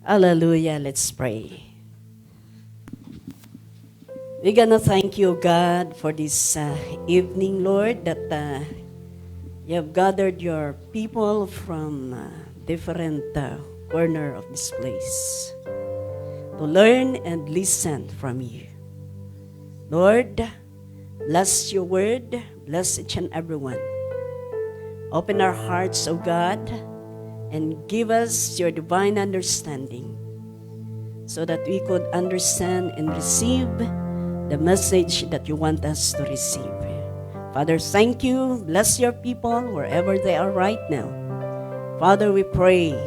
Hallelujah. Let's pray. We're gonna thank you, God, for this evening, Lord, that you have gathered your people from different corner of this place to learn and listen from you. Lord, bless your word, bless each and every one. Open our hearts, O God, and give us your divine understanding so that we could understand and receive the message that you want us to receive. Father, thank you. Bless your people wherever they are right now. Father, we pray,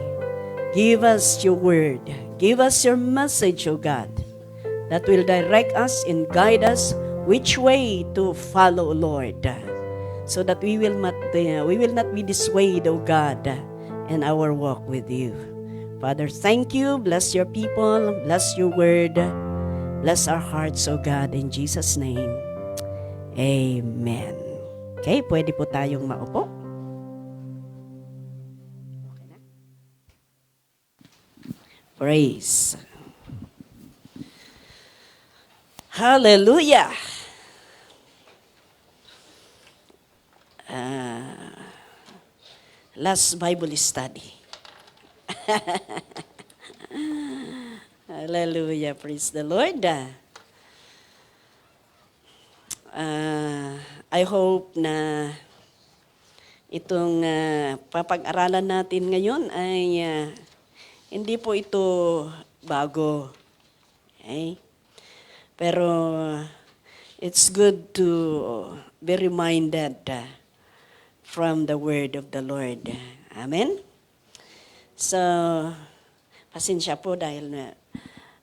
give us your word. Give us your message, O God, that will direct us and guide us which way to follow, Lord, so that we will not be dissuaded, O God, in our walk with you. Father, thank you. Bless your people. Bless your word. Bless our hearts, O God, in Jesus' name. Amen. Okay, pwede po tayong maupo. Praise. Hallelujah. Last Bible study. Hallelujah. Praise the Lord. I hope na itong papag-aralan natin ngayon ay hindi po ito bago. Okay? Pero it's good to be reminded from the word of the Lord. Amen? So, pasensya po dahil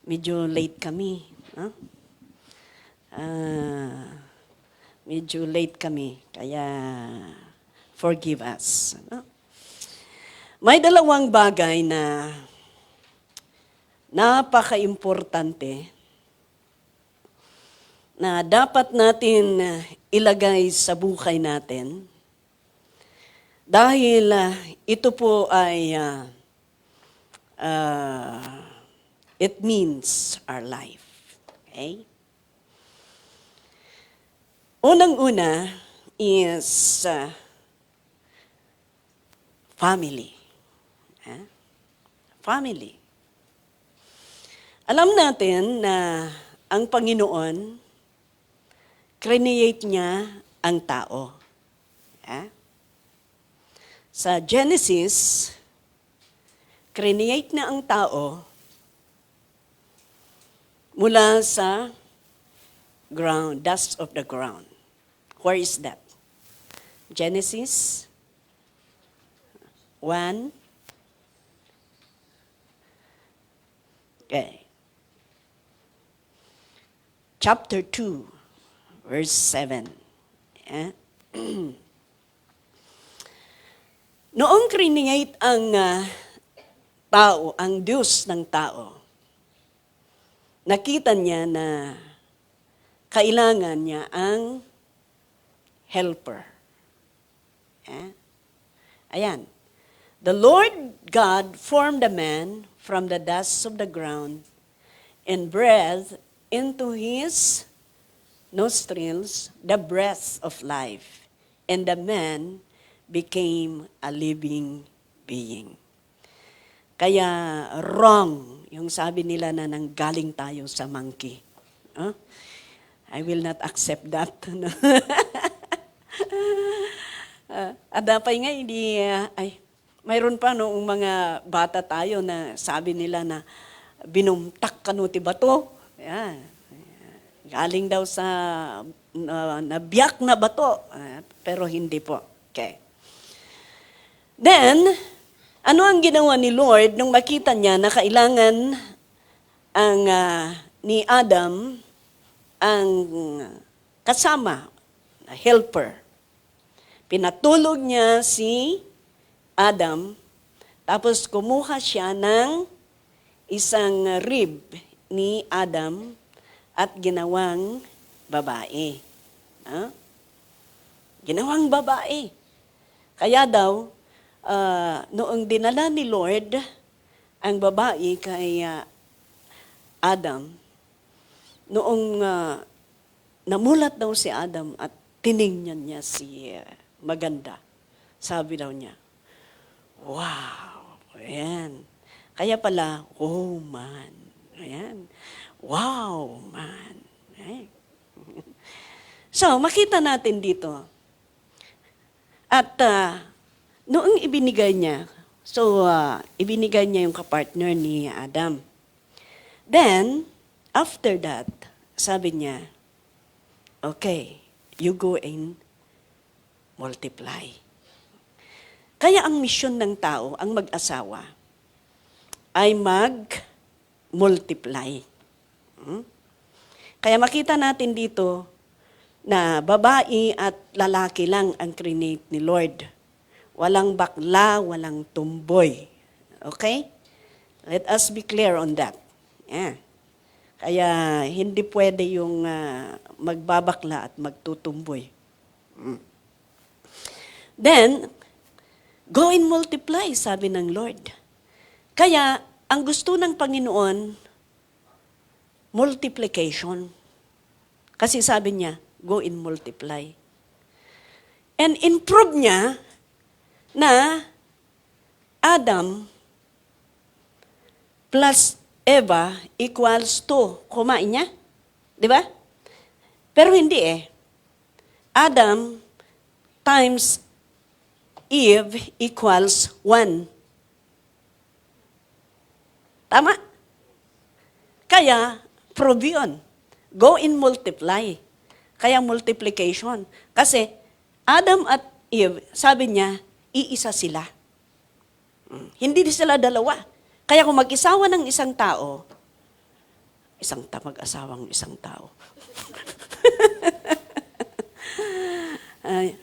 medyo late kami. No? Medyo late kami, kaya forgive us. No? May dalawang bagay na napaka-importante na dapat natin ilagay sa buhay natin dahil ito po ay it means our life. Okay? Unang-una is family. Family. Alam natin na ang Panginoon, create niya ang tao. Sa Genesis, create na ang tao mula sa ground, dust of the ground. Where is that? Genesis 1. Okay. Chapter 2, verse 7. Noong create ang tao, ang Diyos ng tao, nakita niya na kailangan niya ang helper. Ayan. The Lord God formed a man from the dust of the ground and breathed into his nostrils the breath of life, and the man became a living being. Kaya wrong yung sabi nila na nanggaling tayo sa monkey. I will not accept that. Adapay nga, hindi, mayroon pa noong mga bata tayo na sabi nila na binumtak kanuti bato. Yan. Galing daw sa nabiyak na bato. Pero hindi po. Okay. Then, ano ang ginawa ni Lord nung makita niya na kailangan ang ni Adam ang kasama, helper. Pinatulog niya si Adam, tapos kumuha siya ng isang rib ni Adam at ginawang babae. Ginawang babae. Kaya daw, noong dinala ni Lord ang babae kay Adam, noong namulat daw si Adam at tiningnan niya si maganda. Sabi daw niya, wow, ayan. Kaya pala, woman. Ayan. Wow, man. Ayan. So, makita natin dito. At noong ibinigay niya, ibinigay niya yung kapartner ni Adam. Then, after that, sabi niya, okay, you go and multiply. Kaya ang misyon ng tao, ang mag-asawa, ay mag-multiply. Kaya makita natin dito na babae at lalaki lang ang create ni Lord. Walang bakla, walang tumboy. Okay? Let us be clear on that. Yeah. Kaya hindi pwede yung magbabakla at magtutumboy. Then, go and multiply, sabi ng Lord. Kaya, ang gusto ng Panginoon, multiplication. Kasi sabi niya, go and multiply. And improve niya na Adam plus Eva equals 2. Kumain niya? Di ba? Pero hindi Adam times Eve equals 1. Tama? Kaya, prove yun. Go and multiply. Kaya multiplication. Kasi, Adam at Eve, sabi niya, iisa sila. Hindi sila dalawa. Kaya kung mag-isawa ng isang tao, mag-asawang isang tao.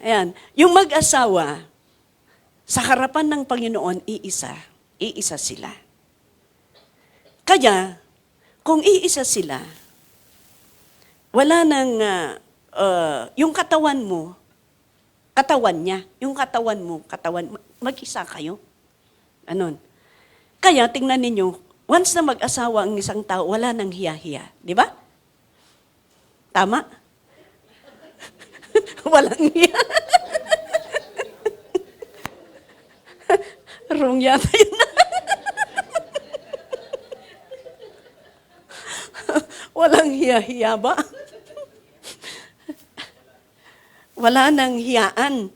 Ayan. Yung mag-asawa, sa harapan ng Panginoon, iisa sila. Kaya, kung iisa sila, wala nang, yung katawan mo, katawan niya, yung katawan mo, mag-isa kayo. Anon. Kaya, tingnan ninyo, once na mag-asawa ang isang tao, wala nang hiya-hiya. Di ba? Tama? Walang hiya. Wrong yata yun. Walang hiya-hiya ba? Wala nang hiyaan.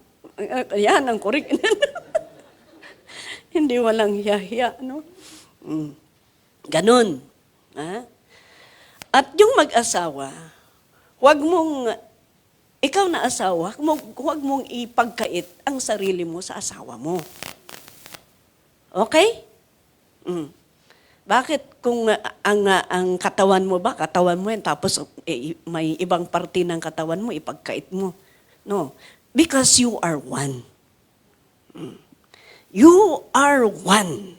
Yan ang correct. Hindi walang hiya-hiya, no? Ganon. At yung mag-asawa, ikaw na asawa, huwag mong ipagkait ang sarili mo sa asawa mo. Okay? Bakit kung ang katawan mo ba, katawan mo yan, tapos may ibang parte ng katawan mo, ipagkait mo? No. Because you are one. You are one.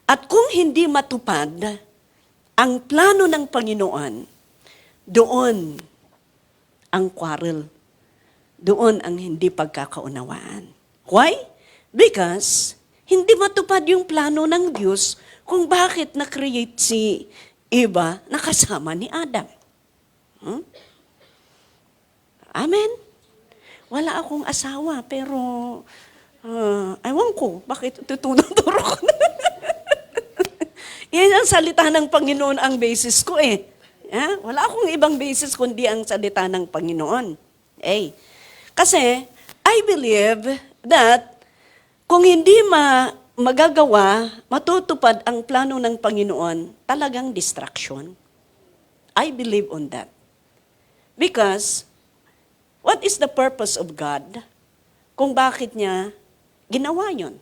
At kung hindi matupad ang plano ng Panginoon, doon ang quarrel. Doon ang hindi pagkakaunawaan. Why? Because hindi matupad yung plano ng Diyos kung bakit na-create si Eva na kasama ni Adam. Amen? Wala akong asawa, pero ewan ko, bakit tutulong-turo ko na? Yan ang salita ng Panginoon ang basis ko Wala akong ibang basis kundi ang salita ng Panginoon. Kasi, I believe that kung hindi magagawa, matutupad ang plano ng Panginoon, talagang distraction. I believe on that. Because, what is the purpose of God kung bakit niya ginawa yun?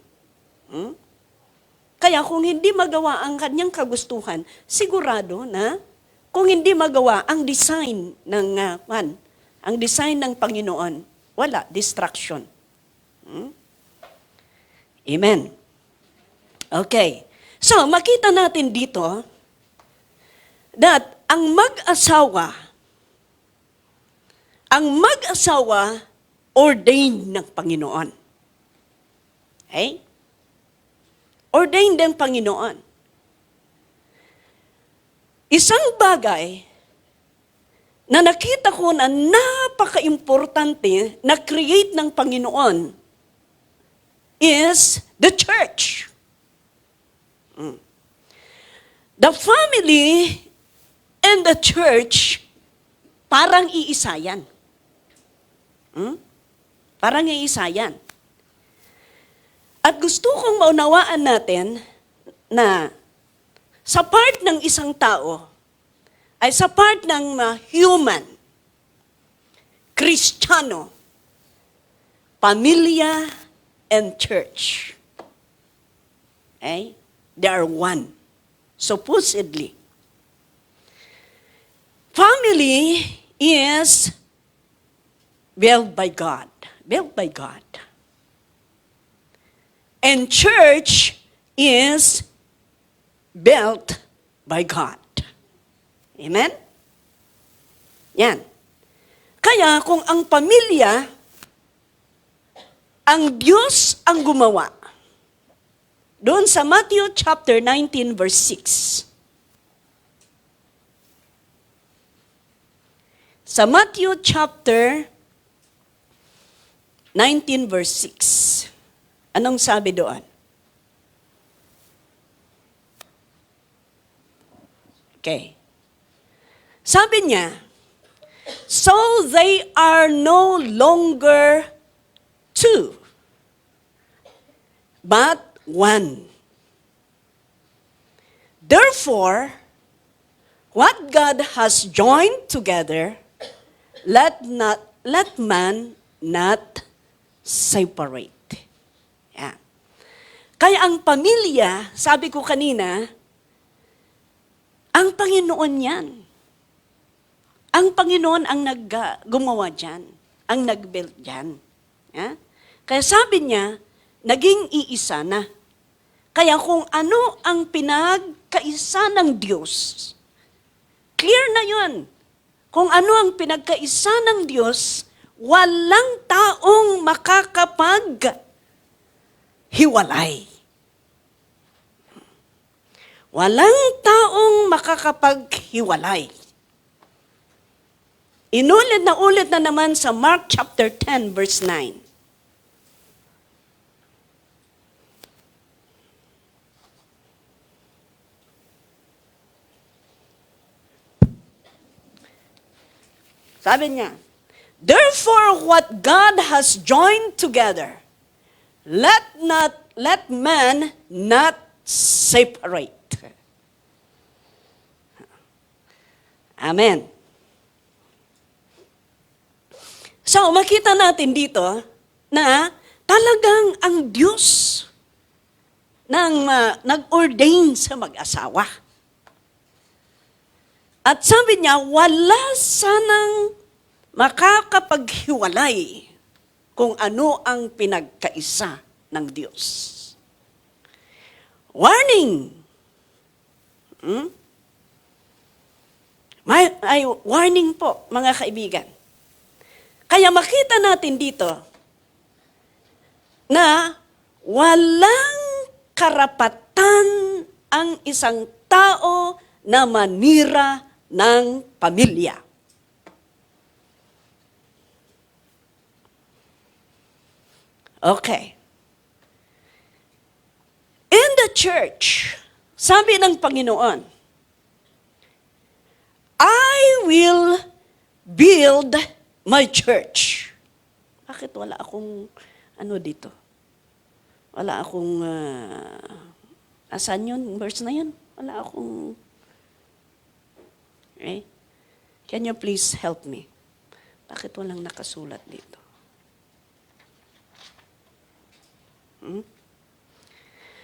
Kaya kung hindi magawa ang kanyang kagustuhan, sigurado na kung hindi magawa ang design ng Panginoon, wala, distraction. Amen. Okay. So, makita natin dito that ang mag-asawa ordained ng Panginoon. Okay? Ordained ng Panginoon. Isang bagay na nakita ko na napaka-importante na create ng Panginoon is the church. The family and the church, parang iisa yan. Parang iisa yan. At gusto kong maunawaan natin na sa part ng isang tao, ay sa part ng human, Kristiyano, pamilya, and church. Okay? They are one. Supposedly. Family is built by God. Built by God. And church is built by God. Amen? Yan. Kaya kung ang pamilya, ang Diyos ang gumawa. Doon sa Matthew chapter 19 verse 6. Sa Matthew chapter 19 verse 6. Anong sabi doon? Okay. Sabi niya, so they are no longer two, but one. Therefore, what God has joined together, let man not separate. Yeah. Kaya ang pamilya, sabi ko kanina, ang Panginoon yan. Ang Panginoon ang gumawa dyan, ang nag-build dyan. Yeah? Kaya sabi niya, naging iisa na. Kaya kung ano ang pinagkaisa ng Diyos, clear na yun. Kung ano ang pinagkaisa ng Diyos, walang taong makakapag-hiwalay. Walang taong makakapag-hiwalay. Inulit na naman sa Mark chapter 10 verse 9. Sabi niya, therefore what God has joined together, let man not separate. Amen. So, makita natin dito na talagang ang Diyos nag-ordain sa mag-asawa. At sabi niya, wala sanang makakapaghiwalay kung ano ang pinagkaisa ng Diyos. Warning! Ay, warning po, mga kaibigan. Kaya makita natin dito na walang karapatan ang isang tao na manira ng pamilya. Okay. In the church, sabi ng Panginoon, I will build my church. Bakit wala akong dito? Wala akong asan yun? Verse na yun? Wala akong Can you please help me? Bakit walang nakasulat dito?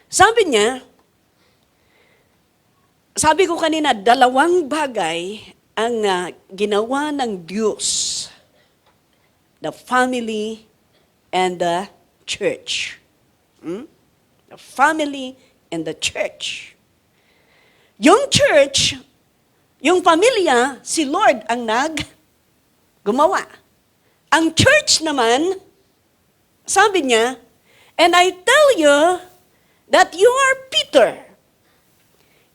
Sabi niya, sabi ko kanina, dalawang bagay ang ginawa ng Diyos. The family and the church. The family and the church. Yung church, yung pamilya, si Lord ang gumawa. Ang church naman, sabi niya, and I tell you that you are Peter,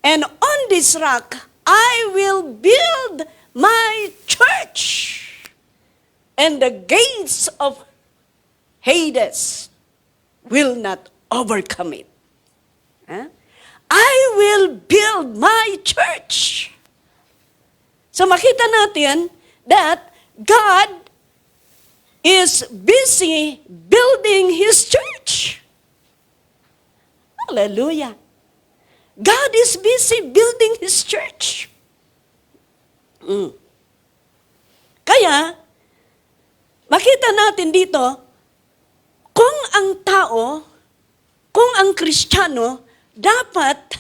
and on this rock I will build my church, and the gates of Hades will not overcome it. Huh? I will build my church. So makita natin that God is busy building His church. Hallelujah. God is busy building His church. Kaya, makita natin dito, kung ang Kristiyano, dapat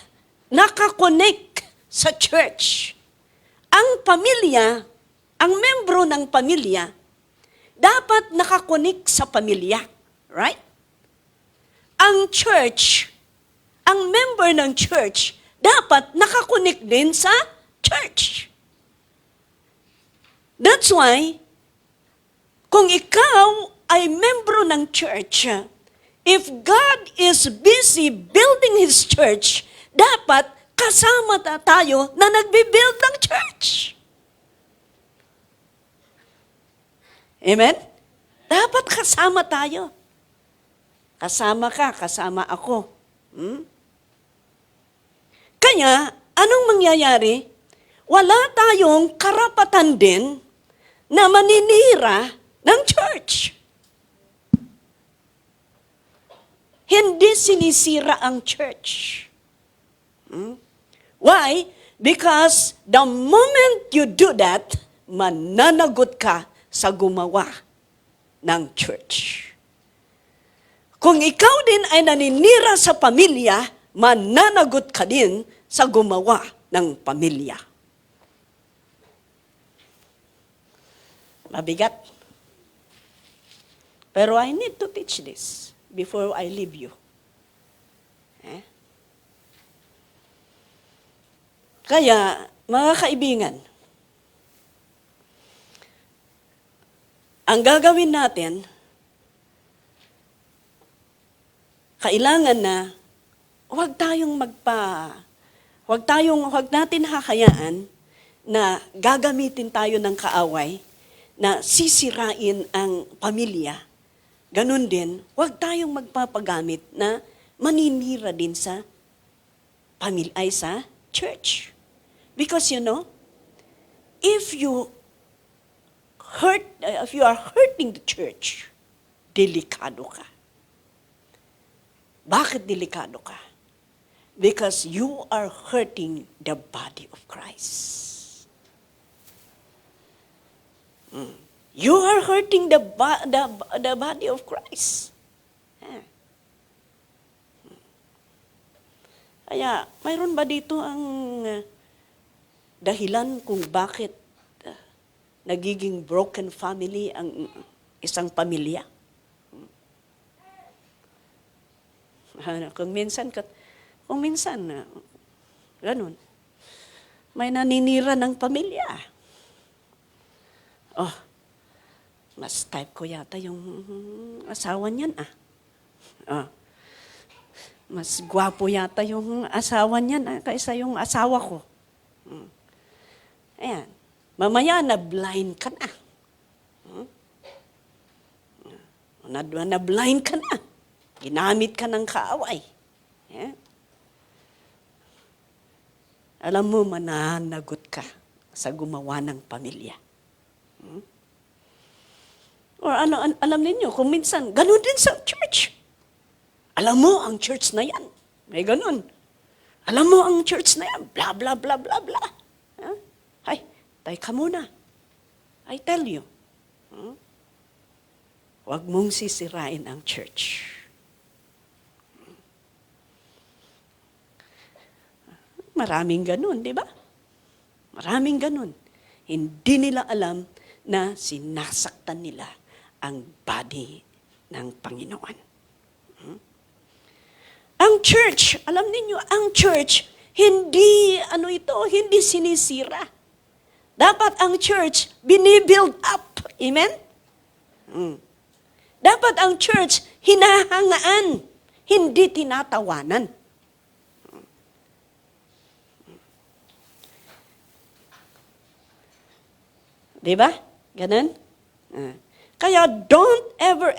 nakakonect sa church. Ang pamilya, ang membro ng pamilya, dapat nakakonect sa pamilya. Right? Ang church, ang member ng church, dapat nakakonect din sa church. That's why, kung ikaw ay membro ng church, if God is busy building His church, dapat kasama tayo na nagbibuild ng church. Amen? Dapat kasama tayo. Kasama ka, kasama ako. Kaya, anong mangyayari? Wala tayong karapatan din na maninira ng church. Hindi sinisira ang church. Why? Because the moment you do that, mananagot ka sa gumawa ng church. Kung ikaw din ay naninira sa pamilya, mananagot ka din sa gumawa ng pamilya. Mabigat. Pero I need to teach this before I leave you. Kaya, mga kaibigan, ang gagawin natin, kailangan na huwag natin hakayaan na gagamitin tayo ng kaaway na sisirain ang pamilya. Ganun din, huwag tayong magpapagamit na maninira din sa sa church. Because if you are hurting the church, delikado ka. Bakit delikado ka? Because you are hurting the body of Christ. You are hurting the body of Christ. Kaya, mayroon ba dito ang dahilan kung bakit nagiging broken family ang isang pamilya? Kung minsan, ganun, may naninira ng pamilya. Oh, mas type ko yata yung asawa niyan mas gwapo yata yung asawa niyan kaysa yung asawa ko. Ayan. Mamaya na-blind ka na. Na-blind ka na. Ginamit ka ng kaaway. Yeah. Alam mo, mananagot ka sa gumawa ng pamilya. Or alam ninyo, kung minsan, ganun din sa church. Alam mo, ang church na yan. May ganun. Alam mo, ang church na yan. Blah, blah, blah, blah, blah. Hay, tayo ka muna. I tell you. Huwag mong sisirain ang church. Maraming ganun, di ba? Maraming ganun. Hindi nila alam na sinasaktan nila ang body ng Panginoon. Ang church, alam niyo, ang church, hindi sinisira. Dapat ang church, binibuild up. Amen? Dapat ang church, hinahangaan, hindi tinatawanan. Di ba? Ganun? Kaya don't ever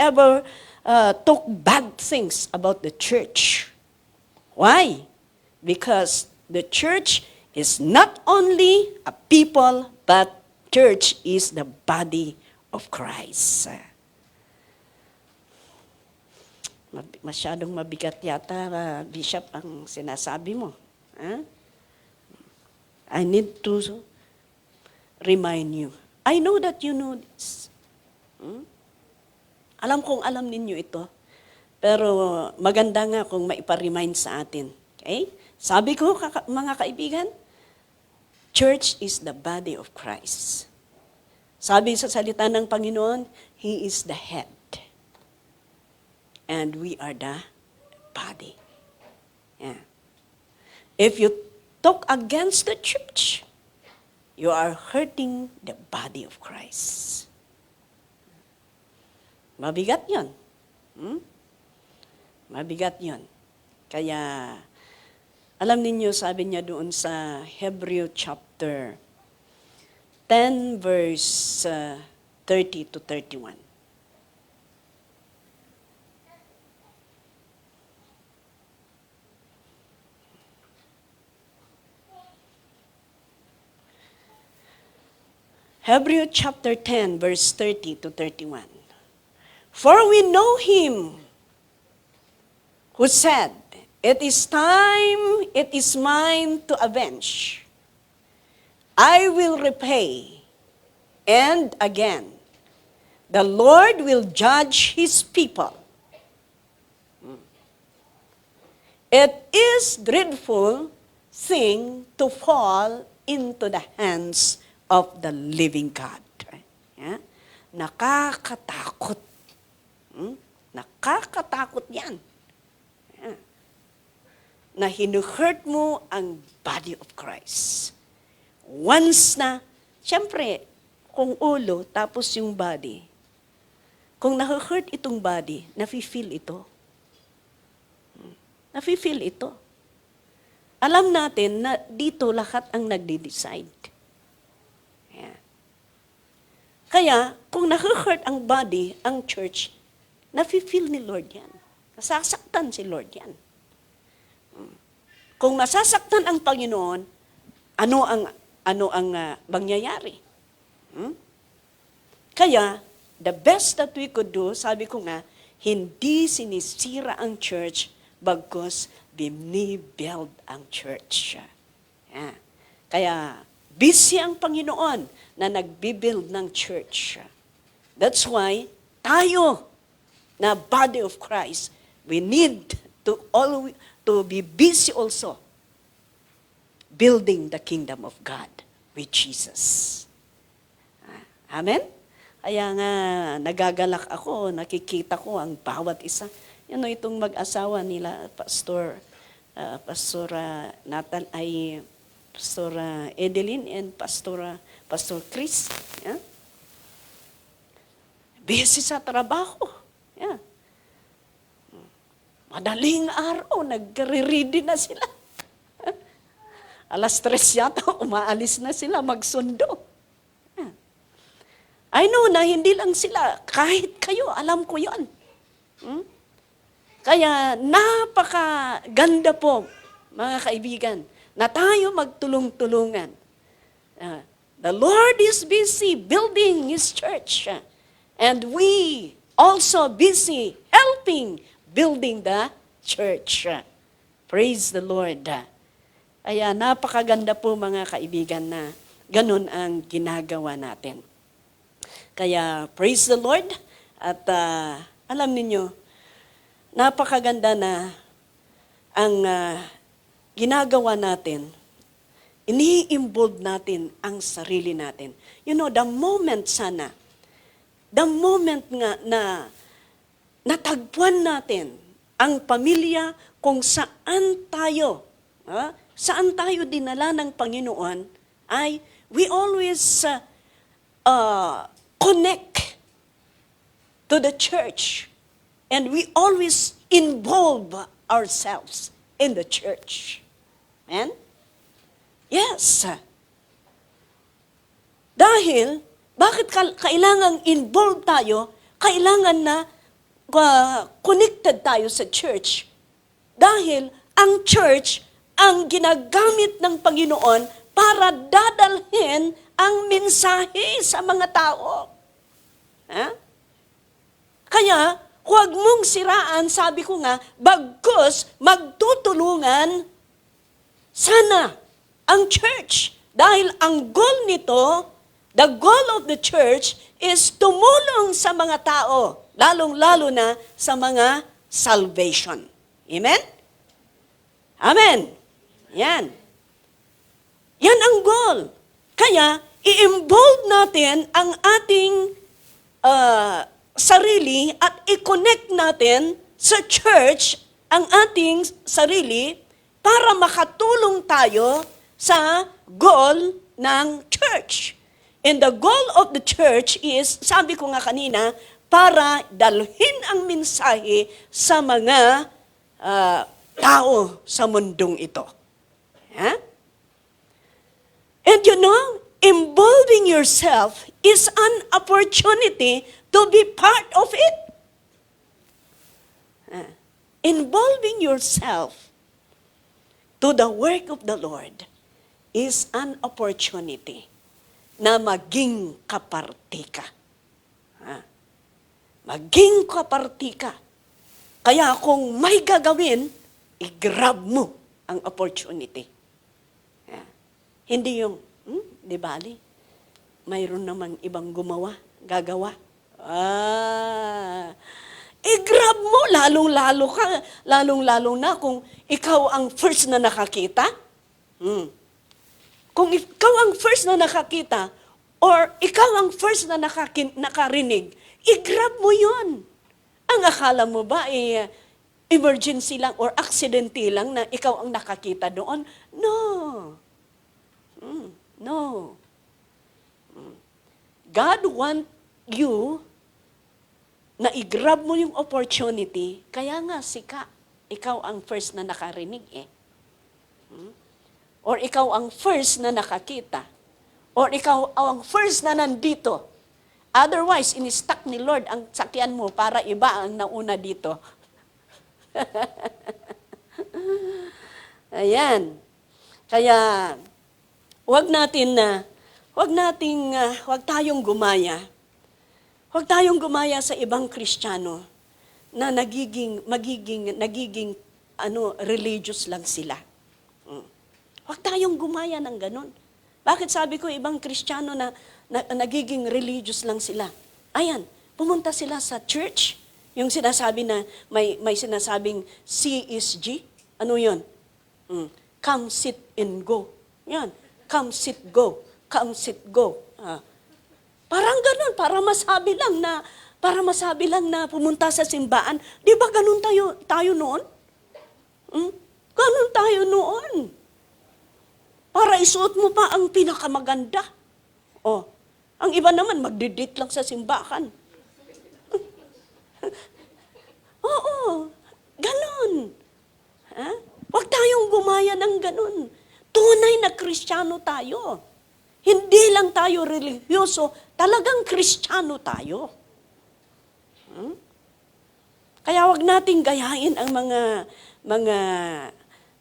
talk bad things about the church. Why? Because the church is not only a people, but church is the body of Christ. Masyadong mabigat yata, Bishop, ang sinasabi mo. I need to remind you. I know that you know this. Alam kong alam ninyo ito. Pero maganda nga kung maipa-remind sa atin. Okay? Sabi ko, mga kaibigan, church is the body of Christ. Sabi sa salita ng Panginoon, He is the head. And we are the body. Yeah. If you talk against the church, you are hurting the body of Christ. Mabigat yun. Mabigat yun. Kaya, alam ninyo, sabi niya doon sa Hebrew chapter 10, verse 30 to 31. Hebrew chapter 10, verse 30 to 31. For we know Him who said, "It is time, it is mine to avenge. I will repay." And again, the Lord will judge His people. It is dreadful thing to fall into the hands of the living God. Yeah? Nakakatakot. Nakakatakot yan. Yeah. Na hinuhurt mo ang body of Christ. Once na, siyempre, kung ulo, tapos yung body, kung nahuhurt itong body, nafe-feel ito. Nafe-feel ito. Alam natin na dito lahat ang nagde-decide. Kaya, kung nahuhurt ang body, ang church, nafe-feel ni Lord yan. Nasasaktan si Lord yan. Kung nasasaktan ang Panginoon, ano ang mangyayari? Kaya, the best that we could do, sabi ko nga, hindi sinisira ang church, bagkus binibuild ang church. Yeah. Kaya, busy ang Panginoon na nagbibuild ng church. That's why, tayo, na body of Christ, we need to be busy also building the kingdom of God with Jesus. Amen? Kaya nga, nagagalak ako, nakikita ko ang bawat isa. Itong mag-asawa nila, Pastor Edeline and Pastor Chris. Yeah? Busy sa trabaho. Yeah. Madaling araw, nagre-ready na sila. 3:00 yata, umaalis na sila magsundo. Yeah. I know na hindi lang sila, kahit kayo, alam ko yon. Kaya napakaganda po, mga kaibigan, na tayo magtulong-tulungan. The Lord is busy building His church. And we also busy helping building the church. Praise the Lord. Kaya napakaganda po, mga kaibigan, na ganun ang ginagawa natin. Kaya praise the Lord. At alam niyo, napakaganda na ang ginagawa natin, ini-involve natin ang sarili natin. The moment nga na natagpuan natin ang pamilya kung saan tayo dinala ng Panginoon, ay we always connect to the church and we always involve ourselves in the church. Amen? Yes. Dahil Bakit kailangang involved tayo? Kailangan na connected tayo sa church. Dahil ang church ang ginagamit ng Panginoon para dadalhin ang mensahe sa mga tao. Ha? Kaya, huwag mong siraan, sabi ko nga, bagkus magtutulungan sana ang church. Dahil ang goal nito, the goal of the church is tumulong sa mga tao, lalong-lalo na sa mga salvation. Amen? Amen. Yan. Yan ang goal. Kaya, i-involve natin ang ating sarili at i-connect natin sa church ang ating sarili para makatulong tayo sa goal ng church. And the goal of the church is, sabi ko nga kanina, para dalhin ang mensahe sa mga tao sa mundong ito. Yeah? And you know, involving yourself is an opportunity to be part of it. Involving yourself to the work of the Lord is an opportunity na maging kaparti ka. Maging kaparti ka. Kaya kung may gagawin, i-grab mo ang opportunity. Hindi yung, di bali, mayroon namang ibang gagawa. I-grab mo, lalong-lalo na kung ikaw ang first na nakakita. Kung ikaw ang first na nakakita, or ikaw ang first na nakarinig, i-grab mo yon. Ang akala mo ba, emergency lang or accidental lang na ikaw ang nakakita doon? No. No. God want you na i-grab mo yung opportunity, kaya nga ikaw ang first na nakarinig Or ikaw ang first na nakakita. Or ikaw ang first na nandito. Otherwise, in-stuck ni Lord ang sakyan mo para iba ang nauna dito. Ayan. Kaya, huwag tayong gumaya. Huwag tayong gumaya sa ibang Kristiyano na nagiging religious lang sila. Huwag tayong gumaya ng ganun. Bakit sabi ko ibang Kristiyano na nagiging religious lang sila? Ayan, pumunta sila sa church. Yung sinasabi na may sinasabing CSG. Ano yun? Come, sit, and go. Yan. Come, sit, go. Come, sit, go. Parang ganun, para masabi lang na pumunta sa simbahan. Di ba ganun tayo noon? Ganun tayo noon. Para isuot mo pa ang pinakamaganda. Ang iba naman, magdidate lang sa simbahan. Oo, ganun. Huwag tayong gumaya ng ganun. Tunay na Kristiyano tayo. Hindi lang tayo religyoso, talagang Kristiyano tayo. Kaya wag nating gayahin ang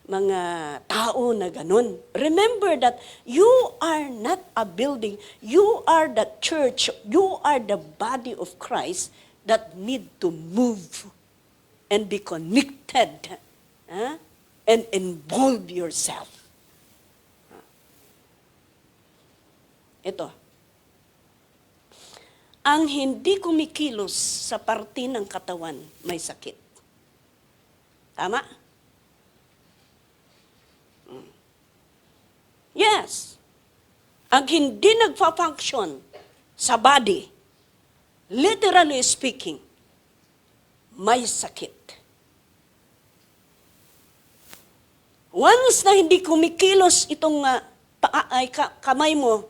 mga tao na ganun. Remember that you are not a building, you are the church, you are the body of Christ that need to move and be connected and involve yourself. Ito. Ang hindi kumikilos sa parte ng katawan may sakit. Tama? Yes. Ang hindi nagfa-function sa body, literally speaking, may sakit. Once na hindi kumikilos itong kamay mo,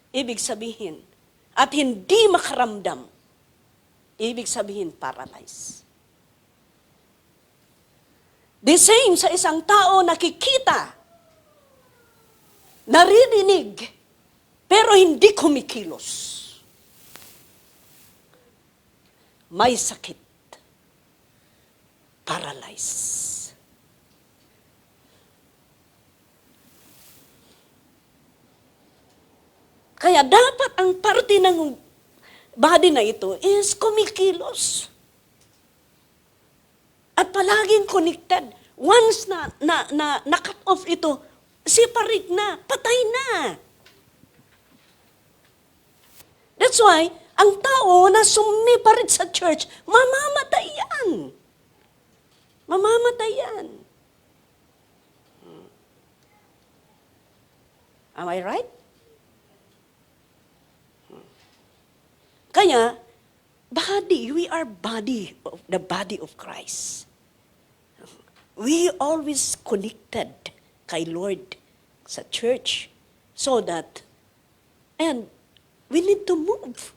ibig sabihin, at hindi makaramdam, ibig sabihin paralyzed. The same sa isang tao nakikita, naririnig, pero hindi kumikilos. may sakit, paralyzed. Kaya dapat ang parte ng body na ito is kumikilos. At palaging connected. Once na cut off ito, separate na, patay na. That's why, ang tao na sumiparit sa church, mamamatay yan. Mamamatay yan. Am I right? Kaya, we are the body of Christ. We always connected kay Lord sa church so that, and we need to move.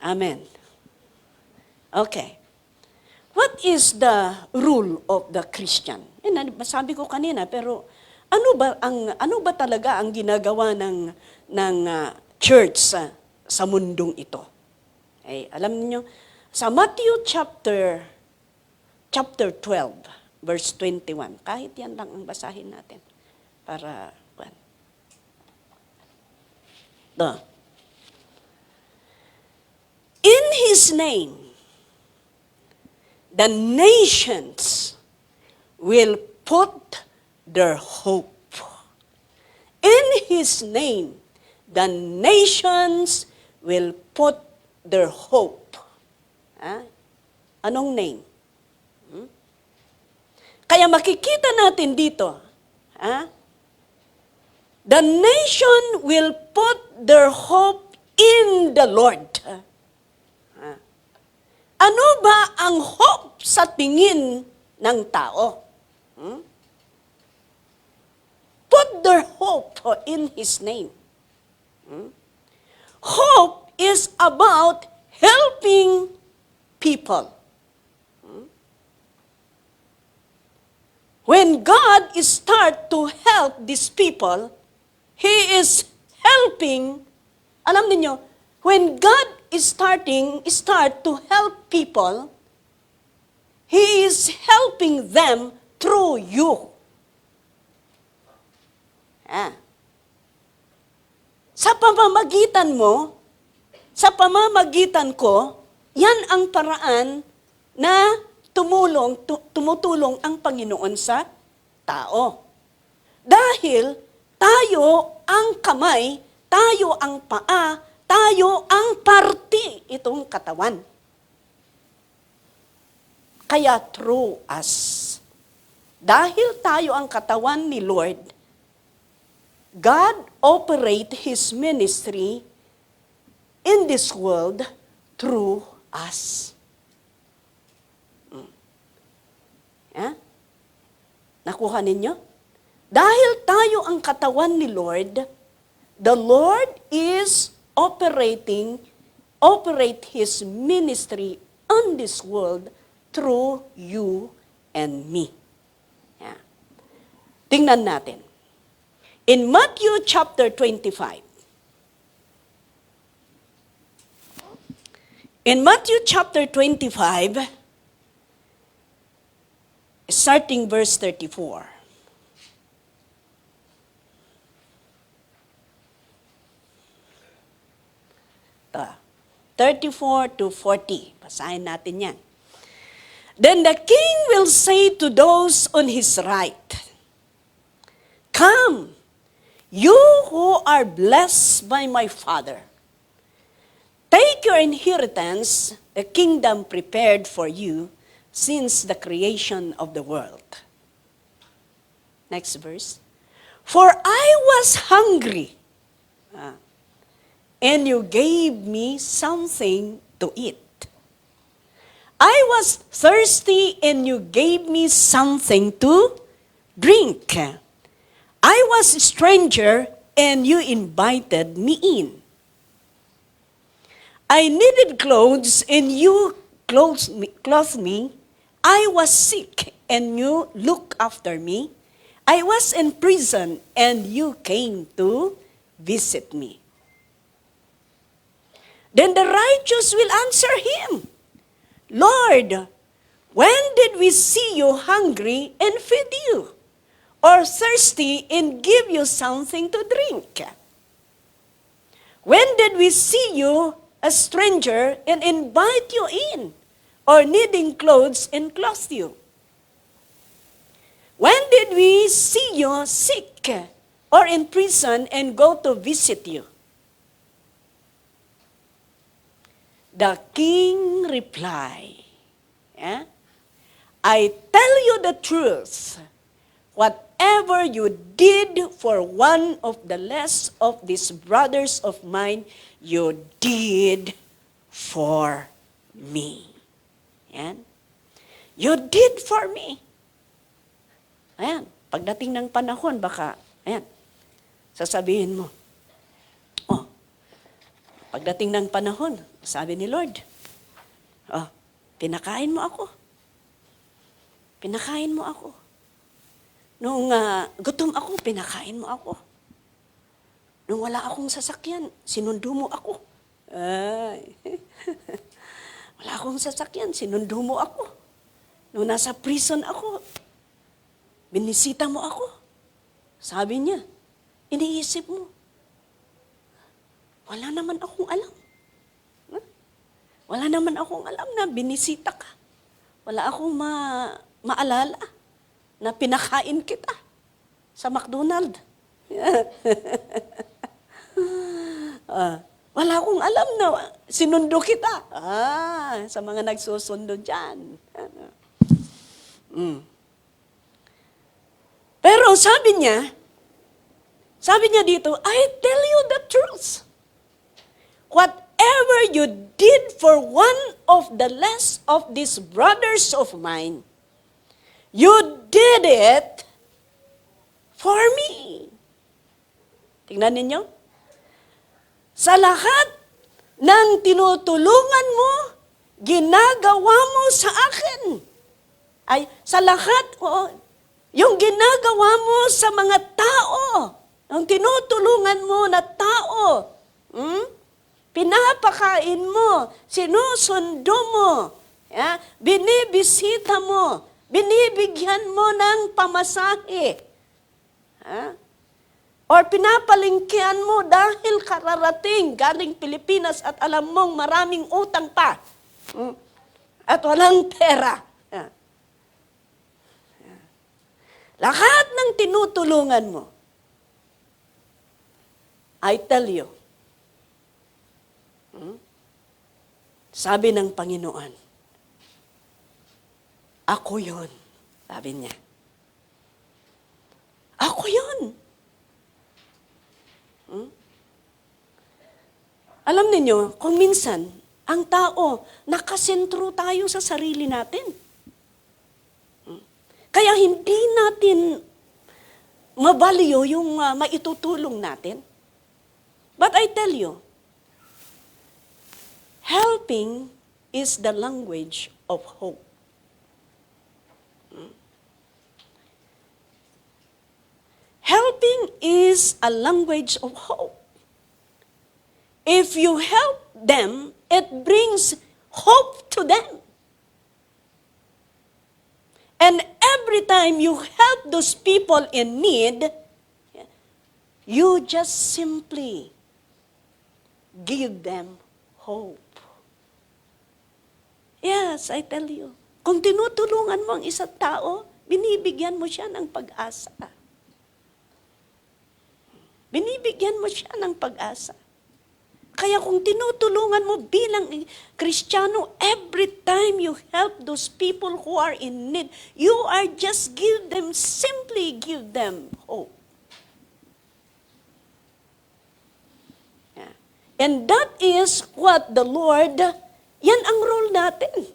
Amen. Okay. What is the rule of the Christian? Sabi ko kanina, pero ano ba talaga ang ginagawa ng church sa mundong ito? Alam niyo, sa Matthew chapter 12, verse 21, kahit yan lang ang basahin natin para in His name, the nations will put their hope. In His name, the nations will put their hope. Anong name? Kaya makikita natin dito, the nation will put their hope in the Lord. Ano ba ang hope sa tingin ng tao? Put their hope in His name. Hope is about helping people. When God start to help these people, He is helping, alam niyo, when God is start to help people, He is helping them through you. Sa pamamagitan mo, sa pamamagitan ko, yan ang paraan na tumutulong ang Panginoon sa tao. Dahil tayo ang kamay, tayo ang paa, tayo ang parte itong katawan. Kaya through us, dahil tayo ang katawan ni Lord, God operate His ministry in this world through us. Nakuha ninyo? Dahil tayo ang katawan ni Lord, the Lord is operate His ministry on this world through you and me. Tingnan natin. In Matthew chapter 25, in Matthew chapter 25, starting verse 34. 34 to 40. Basahin natin yan. Then the king will say to those on his right, "Come, you who are blessed by my Father. Take your inheritance, the kingdom prepared for you since the creation of the world." Next verse. "For I was hungry, and you gave me something to eat. I was thirsty, and you gave me something to drink. I was a stranger, and you invited me in. I needed clothes, and you clothed me. I was sick, and you looked after me. I was in prison, and you came to visit me. Then the righteous will answer him, Lord, when did we see you hungry and feed you, or thirsty and give you something to drink? When did we see you a stranger and invite you in, or needing clothes and clothe you? When did we see you sick or in prison and go to visit you? The king replied, I tell you the truth, whatever you did for one of the less of these brothers of mine, you did for me. Yan. You did for me. Ayan. Pagdating ng panahon, baka, sasabihin mo, pagdating ng panahon, sabi ni Lord, pinakain mo ako. Pinakain mo ako. Nung gutom ako, pinakain mo ako. Nung wala akong sasakyan, sinundo mo ako. Ay. Wala akong sasakyan, sinundo mo ako. Nung nasa prison ako, binisita mo ako. Sabi niya, iniisip mo, wala naman akong alam. Wala naman akong alam na binisita ka. Wala akong maalala na pinakain kita sa McDonald's. Wala akong alam na sinundo kita. Sa mga nagsusundo dyan. Pero sabi niya dito, I tell you the truth. Whatever you did for one of the less of these brothers of mine, you did it for me. Tingnan ninyo. Sa lahat ng tinutulungan mo, ginagawa mo sa akin. Ay, sa lahat, yung ginagawa mo sa mga tao, yung tinutulungan mo na tao, pinapakain mo, sinusundo mo, binibisita mo, binibigyan mo ng pamasahe, or pinapalingkihan mo dahil kararating galing Pilipinas at alam mong maraming utang pa, at walang pera. Lahat ng tinutulungan mo, I tell you, sabi ng Panginoon, ako yun. Sabi niya. Ako yun. Alam niyo, kung minsan, ang tao, nakasentro tayo sa sarili natin. Kaya hindi natin mabaliyo yung maitutulong natin. But I tell you, helping is the language of hope. Helping is a language of hope. If you help them, it brings hope to them. And every time you help those people in need, you just simply give them hope. Yes, I tell you. Kung tinutulungan mo ang isang tao, binibigyan mo siya ng pag-asa. Binibigyan mo siya ng pag-asa. Kaya kung tinutulungan mo bilang Kristiyano, every time you help those people who are in need, you are just simply give them hope. Yeah. And that is what the Lord, yan ang role natin.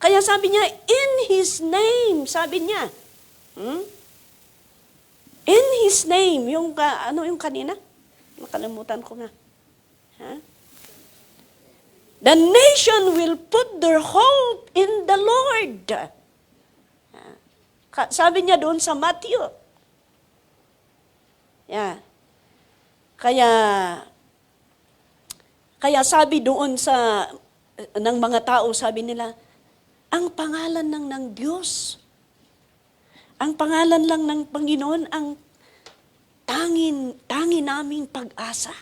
Kaya sabi niya, in His name, sabi niya, in His name, yung kanina? Nakalimutan ko nga. The nation will put their hope in the Lord. Sabi niya doon sa Matthew. Yeah. Kaya, kaya sabi doon ng mga tao, sabi nila, ang pangalan ng Diyos, ang pangalan lang ng Panginoon, ang tangi naming pag-asa.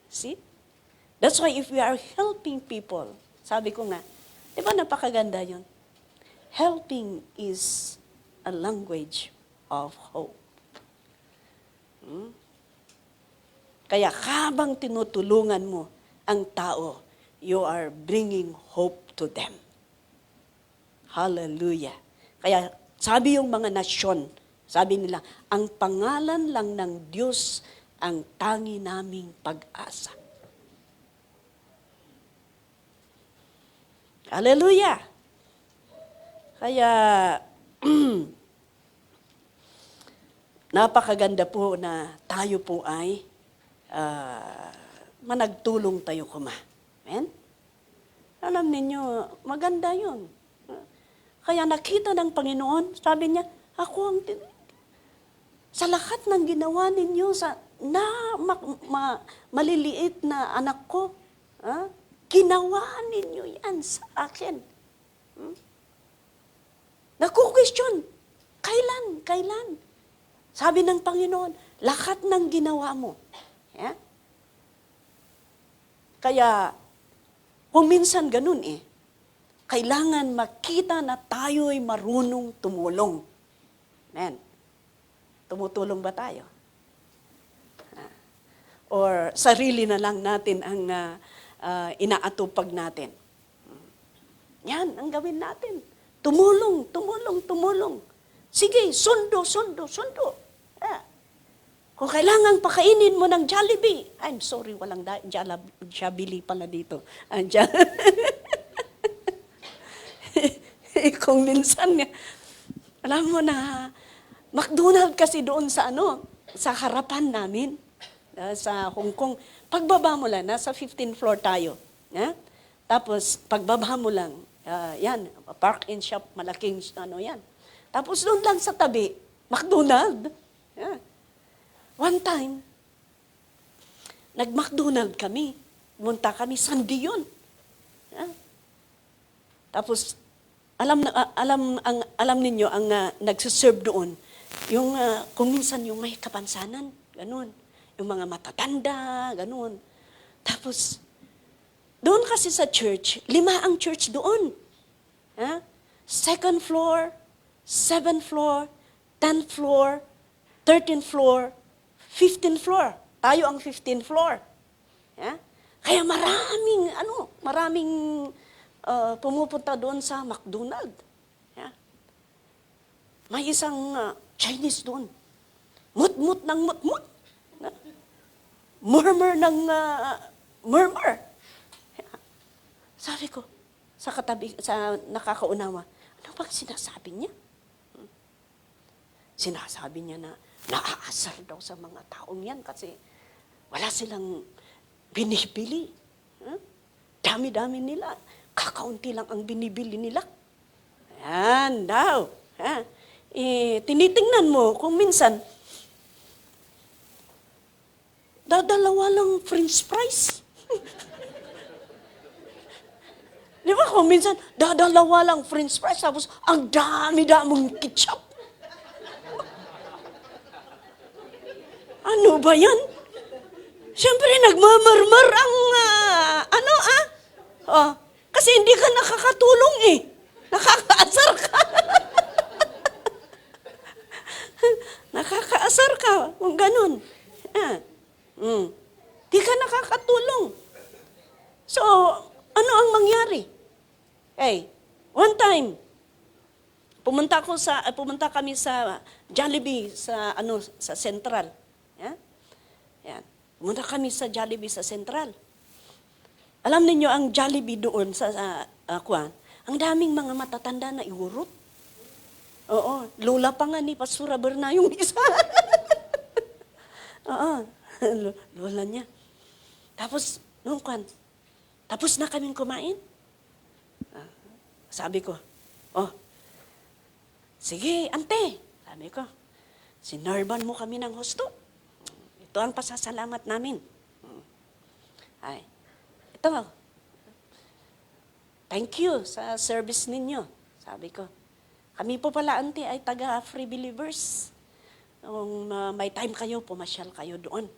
See? That's why if we are helping people, sabi ko nga, di ba napakaganda yun? Helping is a language of hope. Kaya habang tinutulungan mo ang tao, you are bringing hope to them. Hallelujah. Kaya sabi yung mga nasyon, sabi nila, ang pangalan lang ng Diyos ang tangi naming pag-asa. Hallelujah. Kaya, napakaganda po na tayo po ay managtulong tayo kuma. Amen? Alam ninyo, maganda yun. Kaya nakita ng Panginoon, sabi niya, sa lahat ng ginawa ninyo, maliliit na anak ko, ginawa ninyo yan sa akin. Naku-question, kailan? Sabi ng Panginoon, lahat ng ginawa mo. Yeah? Kaya, kung minsan ganun kailangan makita na tayo'y marunong tumulong. Amen. Tumutulong ba tayo? Or sarili na lang natin ang inaatupag natin. Yan ang gawin natin. Tumulong. Sige, sundo. Kung kailangan pakainin mo ng Jollibee, I'm sorry, walang Jollibee pala dito. Kung minsan, alam mo na, McDonald's kasi doon sa harapan namin, sa Hong Kong. Pagbaba mo lang, nasa 15th floor tayo. Tapos, pagbaba mo lang, yan, park and shop, malaking yan. Tapos doon lang sa tabi, McDonald's. One time, nag-McDonald's kami. Munta kami, Sunday yun. Tapos, alam ninyo, ang nagsiserve doon, yung, kung minsan yung may kapansanan, ganun. Yung mga matatanda, ganun. Tapos, doon kasi sa church, 5 ang church doon. 2nd floor, 7th floor, 10th floor, 13th floor, 15th floor. Tayo ang 15th floor. Kaya maraming pumupunta doon sa McDonald's. May isang Chinese doon. Mut-mut ng mut-mut. Murmur ng murmur. Sabi ko, sa nakakaunawa, ano bang sinasabi niya? Sinasabi niya na naaasar daw sa mga taong yan kasi wala silang binibili. Dami-dami nila. Kakaunti lang ang binibili nila. Yan daw. Tinitingnan mo kung minsan, dadalawa lang french fries. Di ba kung minsan, dadalawa lang french fries, tapos ang dami-daming ketchup. Ano ba yan? Siyempre, nagmamarmar ang, kasi hindi ka nakakatulong Nakakaasar ka. Nakakaasar ka kung ganun. Di ka nakakatulong. So, ano ang mangyari? One time, pumunta kami sa Jollibee sa Central. Yan. Pumunta kami sa Jollibee sa Central. Alam niyo ang Jollibee doon sa ang daming mga matatanda na iurot. Oo, lola pa nga ni Pastor Berna yung isa. Oo, lola niya. Tapos, tapos na kaming kumain. Sabi ko, sige, ante. Sabi ko, sinarban mo kami ng husto. ito ang pasasalamat namin. Ay, ito, thank you sa service ninyo. Sabi ko, kami po pala, auntie, ay taga-Free Believers. Kung may time kayo, pumasyal kayo doon.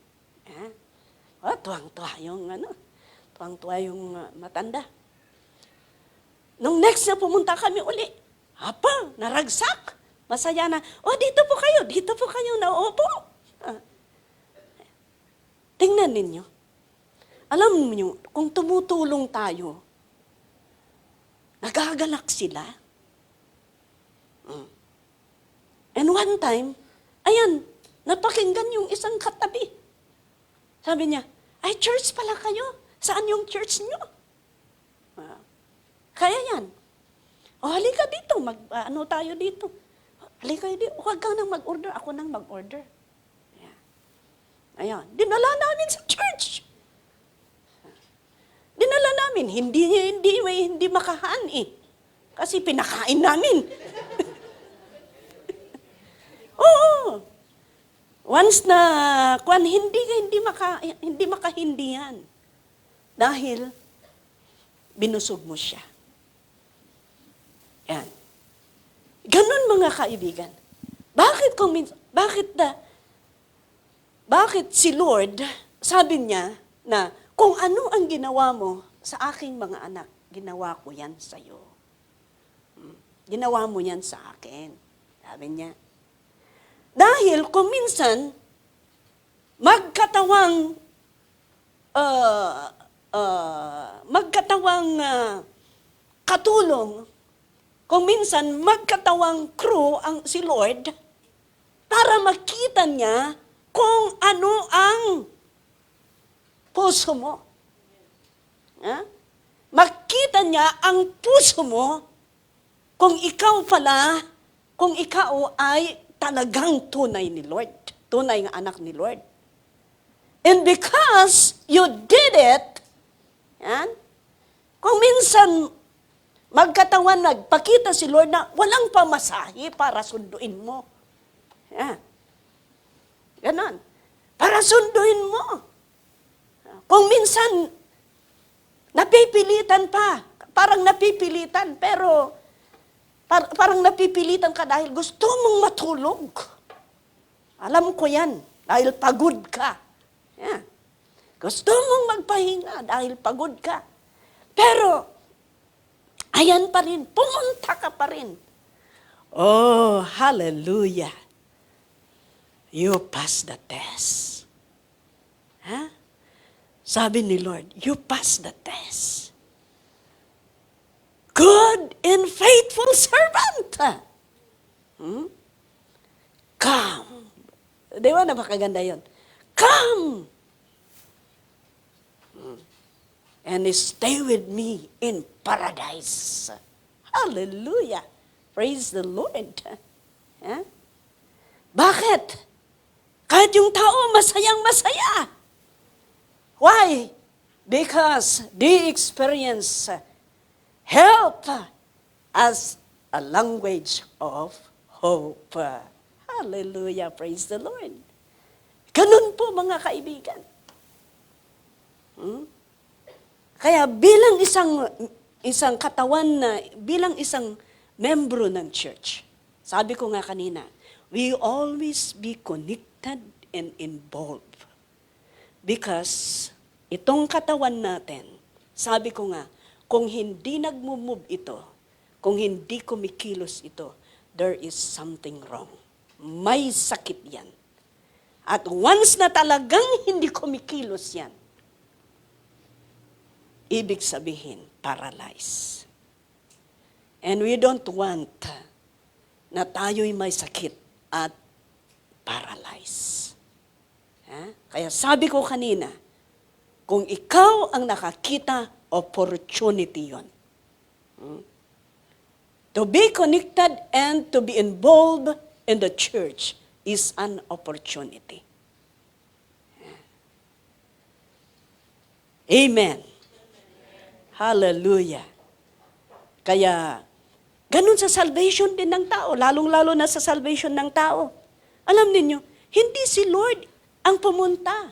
Tuwang-tuwa yung matanda. Nung next na pumunta kami uli, naragsak. Masaya na, dito po kayo, naupo. Tingnan ninyo. Alam niyo, kung tumutulong tayo, nagagalak sila. And one time, napakinggan yung isang katabi. Sabi niya, ay, church pala kayo. Saan yung church niyo? Kaya yan. Halika dito, tayo dito. Halika dito, huwag kang nang mag-order, ako nang mag-order. Ayan, dinala namin sa church. Dinala namin, hindi makahaan eh. Kasi pinakain namin. Oo. Once na hindi makahindihan. Dahil binusog mo siya. Yan. Ganun mga kaibigan. Bakit si Lord, sabi niya na kung ano ang ginawa mo sa aking mga anak, ginawa ko yan sa iyo. Ginawa mo yan sa akin. Sabi niya. Dahil kung minsan, magkatawang katulong, kung minsan magkatawang crew si Lord, para makita niya kung ano ang puso mo. Makita niya ang puso mo kung ikaw ay talagang tunay ni Lord. Tunay ng anak ni Lord. And because you did it, kung minsan magkatawan nagpakita si Lord na walang pamasahe para sunduin mo. Ganon. Para sunduin mo. Kung minsan napipilitan pa, parang napipilitan, pero parang napipilitan ka dahil gusto mong matulog. Alam ko yan, dahil pagod ka. Gusto mong magpahinga dahil pagod ka. Pero, ayan pa rin, pumunta ka pa rin. Oh, hallelujah. You passed the test. Sabi ni Lord, you passed the test. Good and faithful servant. Come. Di ba napakaganda yun? Come. And stay with me in paradise. Hallelujah. Praise the Lord. Bakit? Kahit yung tao masayang-masaya. Why? Because they experience help as a language of hope. Hallelujah. Praise the Lord. Ganun po mga kaibigan. Kaya bilang isang katawan bilang isang membro ng church, sabi ko nga kanina, we always be connected and involved. Because itong katawan natin, sabi ko nga, kung hindi nagmumove ito, kung hindi kumikilos ito, there is something wrong. May sakit yan. At once na talagang hindi kumikilos yan, ibig sabihin, paralyzed. And we don't want na tayo'y may sakit at paralyzed. Kaya sabi ko kanina, kung ikaw ang nakakita, opportunity yon. To be connected and to be involved in the church is an opportunity. Amen. Hallelujah. Kaya, ganun sa salvation din ng tao, lalong-lalo na sa salvation ng tao. Alam ninyo, hindi si Lord ang pumunta.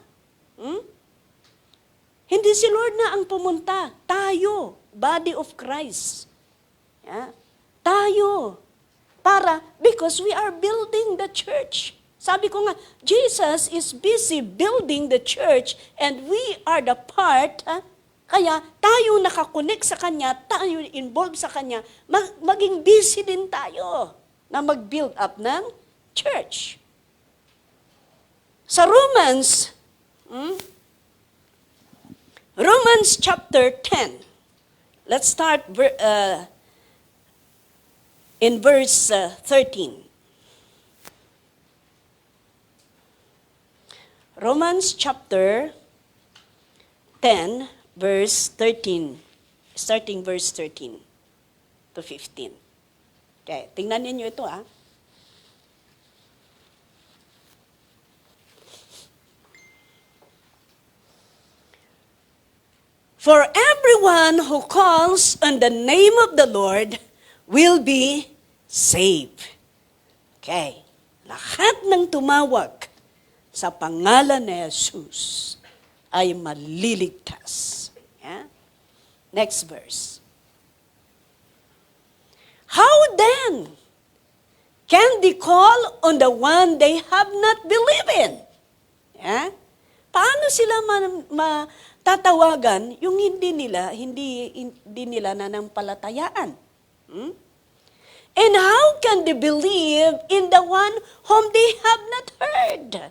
Hindi si Lord na ang pumunta. Tayo, body of Christ. Yeah? Tayo. Because we are building the church. Sabi ko nga, Jesus is busy building the church and we are the part. Kaya tayo nakakonek sa Kanya, tayo involved sa Kanya, maging busy din tayo na mag-build up ng church. Sa Romans chapter 10. Let's start in verse 13. Romans chapter 10, verse 13. Starting verse 13 to 15. Okay, tingnan ninyo ito For everyone who calls on the name of the Lord will be saved. Okay. Lahat ng tumawag sa pangalan ni Jesus ay maliligtas. Yeah? Next verse. How then can they call on the one they have not believed in? Yeah? Paano sila matatawagan yung hindi nila nanampalatayaan? And how can they believe in the one whom they have not heard?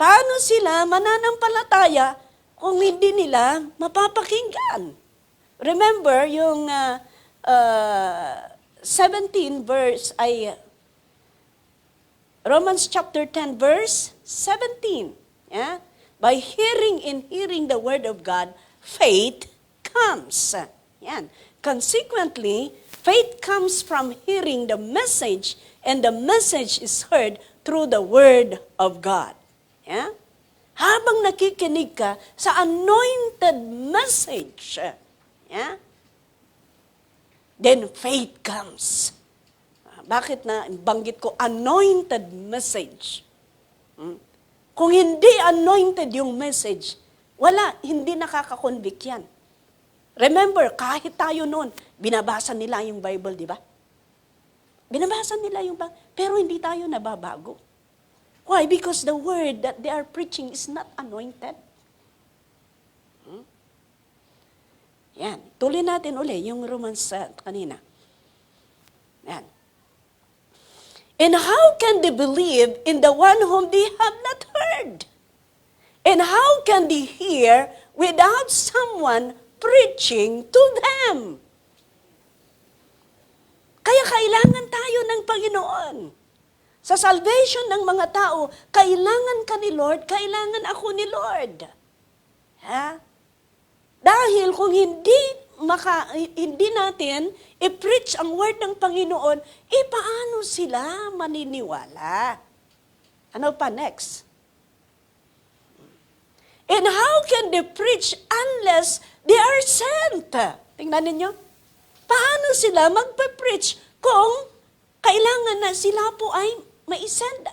Paano sila mananampalataya kung hindi nila mapapakinggan? Remember yung 17 verse ay Romans chapter 10 verse 17. Yeah? By hearing and hearing the word of God, faith comes. Yan. Consequently, faith comes from hearing the message, and the message is heard through the word of God. Yeah? Habang nakikinig ka sa anointed message, yeah? Then faith comes. Bakit na banggit ko anointed message? Kung hindi anointed yung message, hindi nakaka-convict yan. Remember, kahit tayo noon, binabasa nila yung Bible, di ba? Binabasa nila yung Bible, pero hindi tayo nababago. Why? Because the word that they are preaching is not anointed. Yan. Tuloy natin uli yung Romans kanina. Yan. And how can they believe in the one whom they have not heard? And how can they hear without someone preaching to them? Kaya kailangan tayo ng Panginoon. Sa salvation ng mga tao, kailangan ka ni Lord, kailangan ako ni Lord. Ha? Dahil kung hindi natin i-preach ang word ng Panginoon, paano sila maniniwala? Ano pa next? And how can they preach unless they are sent? Tingnan ninyo. Paano sila magpe-preach kung kailangan na sila po ay maisend?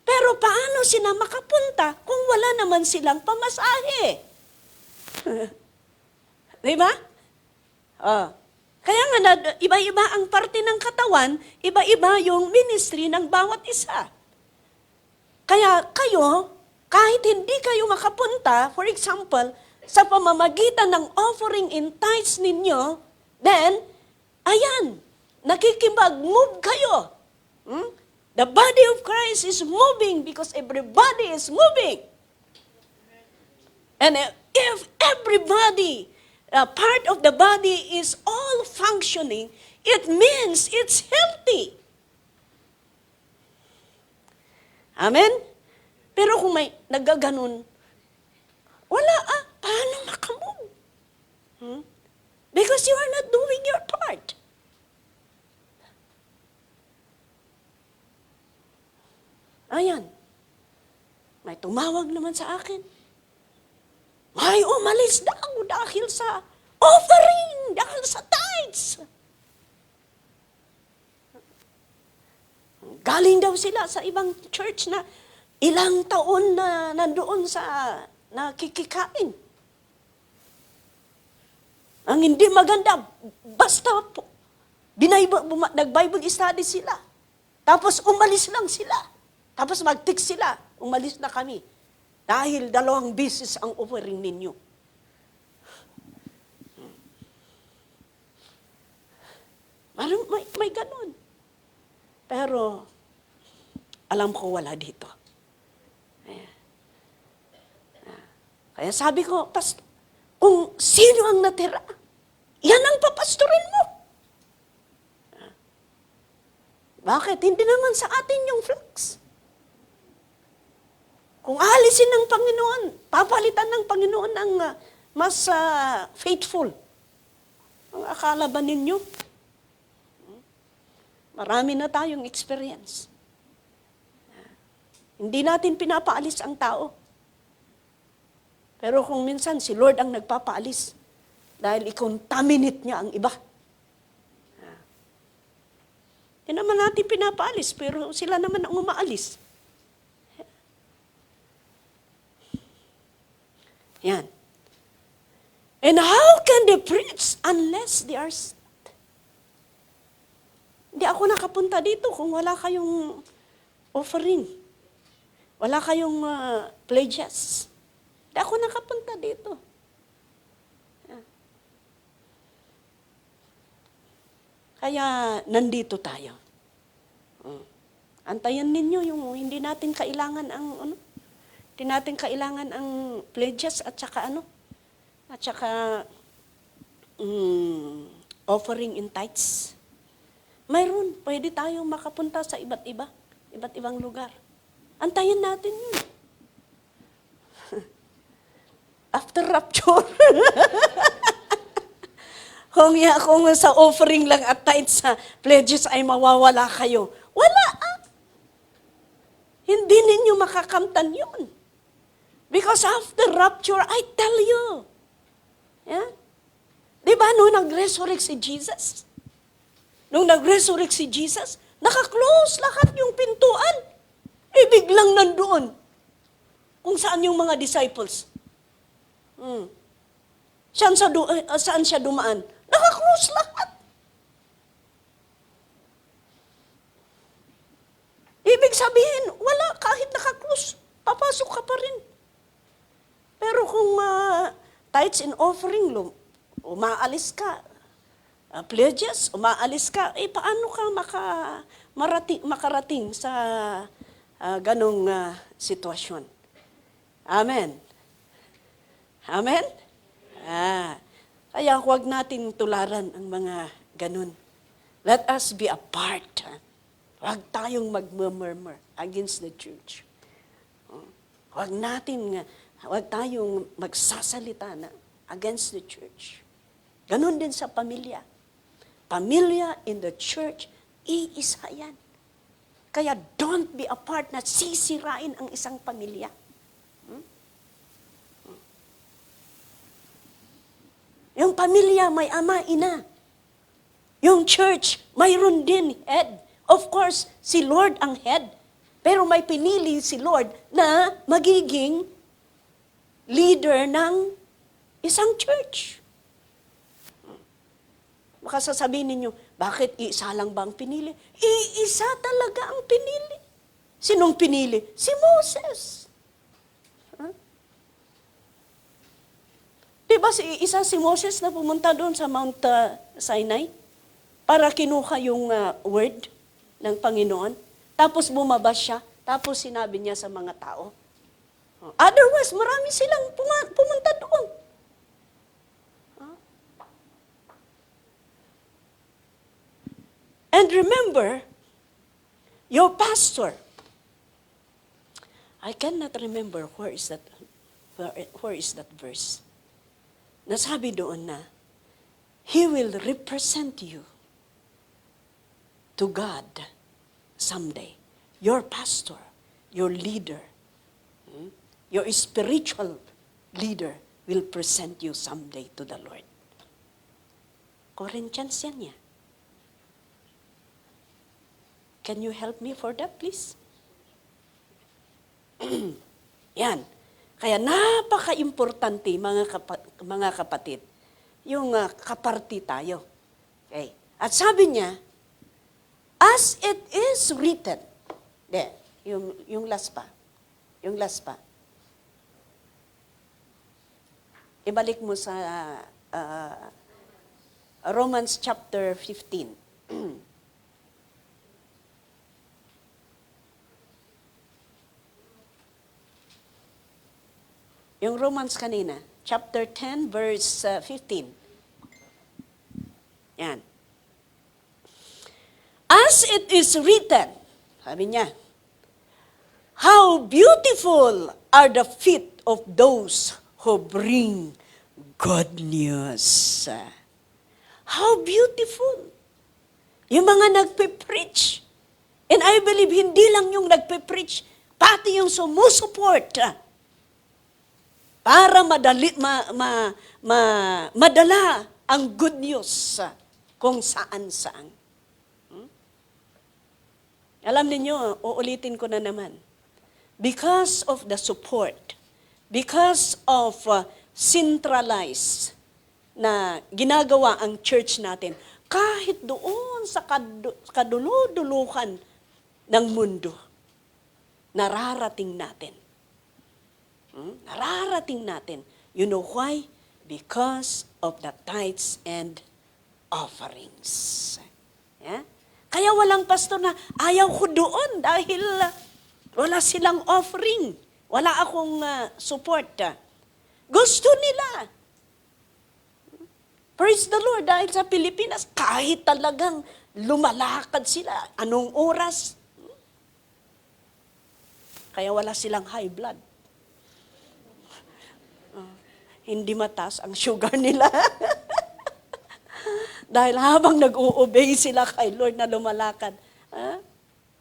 Pero paano sila makapunta kung wala naman silang pamasahe? Diba? Kaya nga, iba-iba ang parte ng katawan, iba-iba yung ministry ng bawat isa. Kaya kayo, kahit hindi kayo makapunta, for example, sa pamamagitan ng offering in tithes ninyo, then, ayan, nakikipag-move kayo. The body of Christ is moving because everybody is moving. And if everybody, part of the body is all functioning, it means it's healthy. Amen? Pero kung may nagaganon, wala paano makamove? Because you are not doing your part. Ayan. May tumawag naman sa akin. May umalis daw dahil sa offering, dahil sa tithes. Galing daw sila sa ibang church na Ilang taon na nandoon sa nakikikain. Ang hindi maganda, basta po, nag-Bible study sila. Tapos umalis lang sila. Tapos mag-text sila, umalis na kami. Dahil 2 beses ang offering ninyo. May ganun. Pero, alam ko wala dito. Kaya sabi ko, kung sino ang natira, yan ang papastorin mo. Bakit? Hindi naman sa atin yung flocks. Kung alisin ng Panginoon, papalitan ng Panginoon ang mas faithful. Ang akala ba ninyo? Marami na tayong experience. Hindi natin pinapaalis ang tao. Pero kung minsan si Lord ang nagpapaalis dahil i-contaminate niya ang iba. Hindi naman natin pinapaalis, pero sila naman ang umaalis. Yan. And how can they preach unless they are sent? Hindi ako nakapunta dito kung wala kayong offering. Wala kayong pledges. Hindi ako nakapunta dito. Kaya nandito tayo. Antayan ninyo yung hindi natin kailangan ang hindi natin kailangan ang pledges at saka offering in tithes. Mayroon, pwede tayong makapunta sa iba't ibang lugar. Antayin natin yun. After rapture. Kung sa offering lang at tithes sa pledges ay mawawala kayo. Wala. Hindi ninyo makakamtan yun. Because after rapture, I tell you. Yeah? Diba nung nag-resurrect si Jesus? Nung nag-resurrect si Jesus, naka-close lahat yung pintuan. Biglang nandoon. Kung saan yung mga disciples. Saan siya dumaan? Naka-close lahat. Ibig sabihin, wala, kahit naka-close, papasok ka pa rin. Pero kung tithes and offering, umaalis ka, pledges, umaalis ka, paano ka makarating sa ganong sitwasyon? Amen. Amen? Kaya huwag natin tularan ang mga ganun. Let us be apart. Huwag tayong mag-murmur against the church. Huwag tayong magsasalita against the church. Ganun din sa pamilya. Pamilya in the church, iisa yan. Kaya don't be apart na sisirain ang isang pamilya. Yung pamilya may ama, ina. Yung church, mayroon din head. Of course, si Lord ang head. Pero may pinili si Lord na magiging leader ng isang church. Baka sasabihin ninyo, bakit iisa lang ba ang pinili? Iisa talaga ang pinili. Sinong pinili? Si Moses. Diba si Moses na pumunta doon sa Mount Sinai para kinuha yung word ng Panginoon. Tapos bumaba siya, tapos sinabi niya sa mga tao. Otherwise, marami silang pumunta doon. And remember, your pastor, I cannot remember where is that verse. Nasabi doon na, He will represent you to God someday. Your pastor, your leader, your spiritual leader will present you someday to the Lord. Corinthians yan niya. Can you help me for that, please? Yan. Kaya napaka-importante, mga kapatid, yung kaparti tayo. Okay. At sabi niya, as it is written, yung last pa. Yung last pa. Ibalik mo sa Romans chapter 15. Yung Romans kanina, chapter 10, verse 15. Yan. As it is written, sabi niya, how beautiful are the feet of those who bring good news. How beautiful. Yung mga nagpe-preach. And I believe, hindi lang yung nagpe-preach, pati yung sumusuport para madala ang good news kung saan-saan. Alam niyo, uulitin ko na naman. Because of the support, because of centralized na ginagawa ang church natin, kahit doon sa kaduludulukan ng mundo, nararating natin. Nararating natin. You know why? Because of the tithes and offerings. Yeah? Kaya walang pastor na ayaw ko doon dahil wala silang offering. Wala akong support. Gusto nila. Praise the Lord, dahil sa Pilipinas, kahit talagang lumalakad sila, anong oras? Kaya wala silang high blood. Hindi mataas ang sugar nila. Dahil habang nag-o-obey sila kay Lord na lumalakad,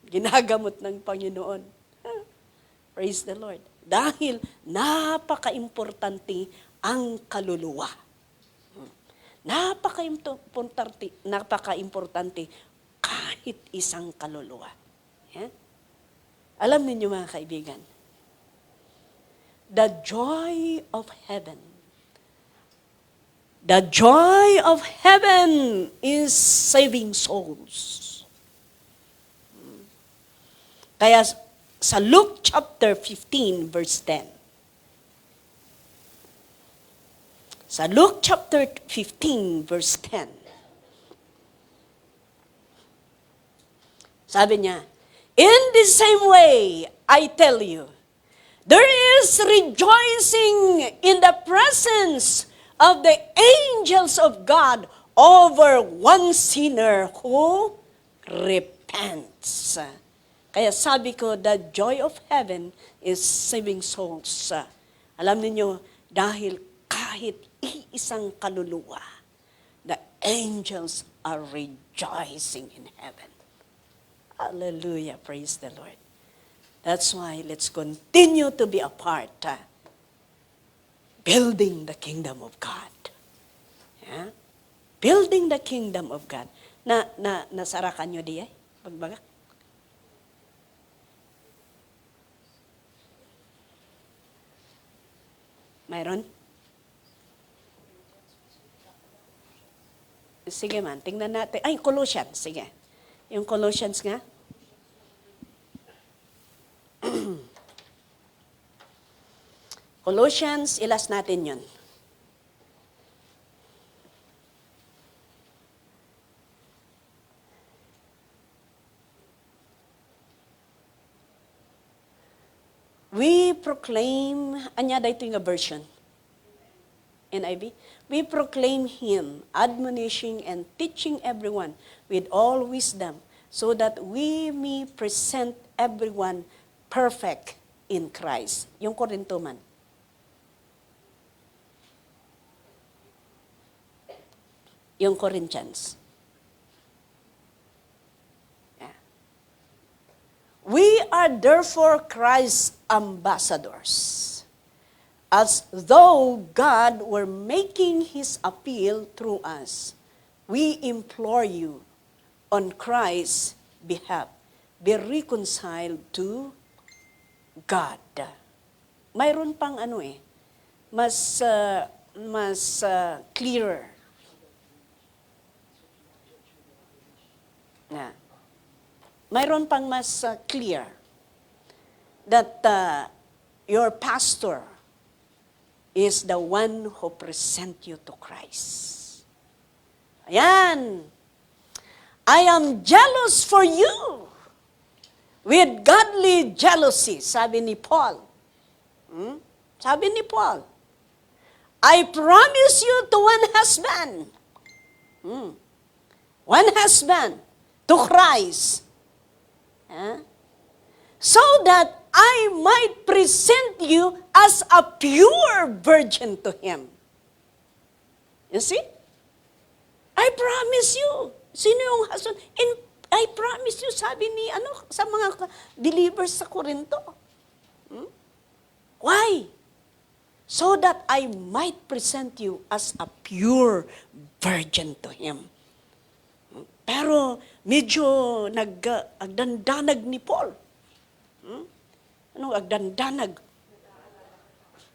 ginagamot ng Panginoon. Praise the Lord. Dahil napaka-importante ang kaluluwa. Napaka-importante kahit isang kaluluwa. Yeah? Alam niyo mga kaibigan, the joy of heaven is saving souls. Kaya sa Luke chapter 15 verse 10, sa Luke chapter 15 verse 10, sabi niya, in the same way, I tell you, there is rejoicing in the presence of the angels of God over one sinner who repents. Kaya sabi ko, the joy of heaven is saving souls. Alam niyo, dahil kahit iisang kaluluwa, the angels are rejoicing in heaven. Hallelujah, praise the Lord. That's why let's continue to be a part, building the kingdom of God. Yeah? Building the kingdom of God. Nasarakan nyo di Pagbaga? Mayroon? Sige man, tingnan natin. Ay, Colossians, sige. Yung Colossians nga. Colossians, ilas natin yun. We proclaim, anya da ito yung version. NIV. We proclaim Him, admonishing and teaching everyone with all wisdom, so that we may present everyone perfect in Christ. Yung Korinto man. Yung Corinthians. Yeah. We are therefore Christ's ambassadors, as though God were making His appeal through us. We implore you, on Christ's behalf, be reconciled to God. Mayroon pang mas clearer. Na. Mayroon pang mas clear that your pastor is the one who present you to Christ. Ayan. I am jealous for you with godly jealousy, sabi ni Paul. Sabi ni Paul, I promise you to one husband. One husband to Christ. So that I might present you as a pure virgin to Him. You see? I promise you. Sino yung husband? And I promise you, sabi ni sa mga believers sa Corinto. Why? So that I might present you as a pure virgin to Him. Pero medyo agdandanag ni Paul. Anong agdandanag?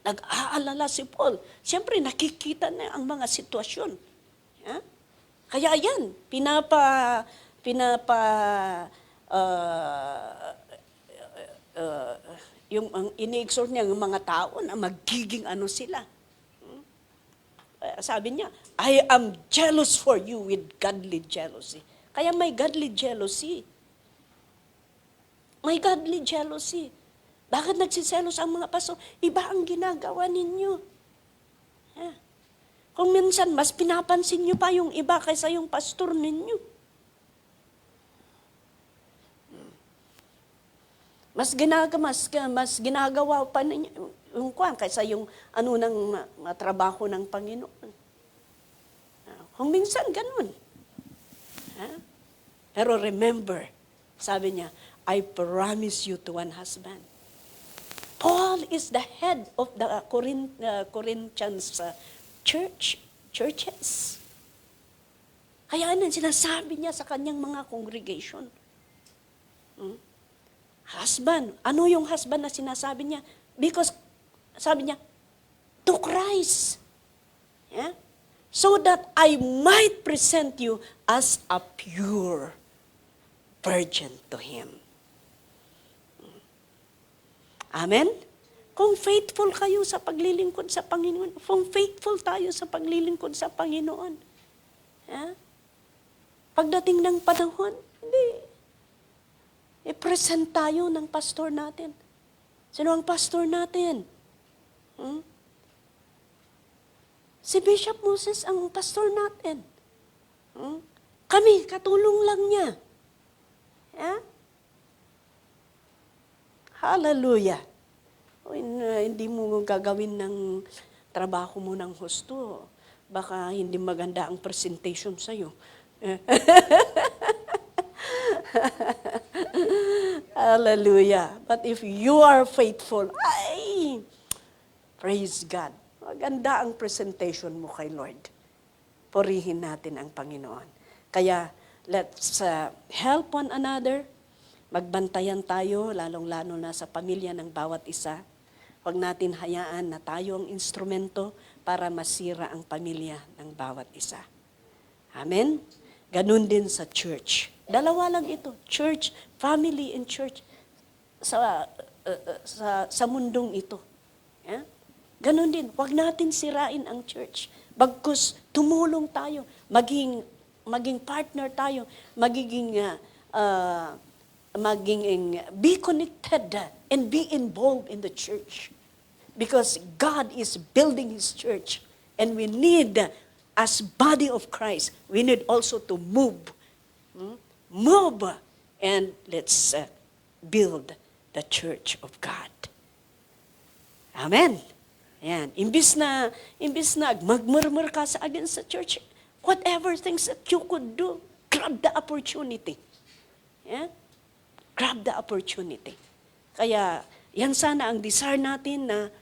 Nag-aalala si Paul. Siyempre, nakikita na ang mga sitwasyon. Kaya yan, yung ini-exhort niya, yung mga tao na magiging sila. Sabi niya, I am jealous for you with godly jealousy. Kaya may godly jealousy. May godly jealousy. Bakit nagsiselos ang mga pastor? Iba ang ginagawa ninyo. Kung minsan, mas pinapansin nyo pa yung iba kaysa yung pastor ninyo. Mas ginagawa pa ninyo yung kaysa yung ng trabaho ng Panginoon. Kung minsan, ganun. Pero remember, sabi niya, I promise you to one husband. Paul is the head of the Corinthians churches. Kaya sinasabi niya sa kanyang mga congregation. Husband. Ano yung husband na sinasabi niya? Because, sabi niya, to Christ. Yeah? So that I might present you as a pure virgin to Him. Amen? Kung faithful kayo sa paglilingkod sa Panginoon, kung faithful tayo sa paglilingkod sa Panginoon, pagdating ng panahon, hindi. I-present tayo ng pastor natin. Sino ang pastor natin? Si Bishop Moses ang pastor natin. Kami, katulong lang niya. Hallelujah. Hindi mo gagawin ng trabaho mo ng husto. Baka hindi maganda ang presentation sa'yo. Hallelujah. But if you are faithful, praise God. Maganda ang presentation mo kay Lord. Purihin natin ang Panginoon. Kaya, let's help one another. Magbantayan tayo, lalong-lalo na sa pamilya ng bawat isa. Huwag natin hayaan na tayo ang instrumento para masira ang pamilya ng bawat isa. Amen? Ganun din sa church. Dalawa lang ito, church, family and church sa mundong ito. Ganun din, huwag natin sirain ang church. Bagkus tumulong tayo, maging partner tayo, be connected and be involved in the church. Because God is building His church. And we need, as body of Christ, we need also to move. Move and let's build the church of God. Amen. Ayan. Imbis na magmurmur ka against the church, whatever things that you could do, grab the opportunity. Yeah? Grab the opportunity. Kaya, yan sana ang desire natin na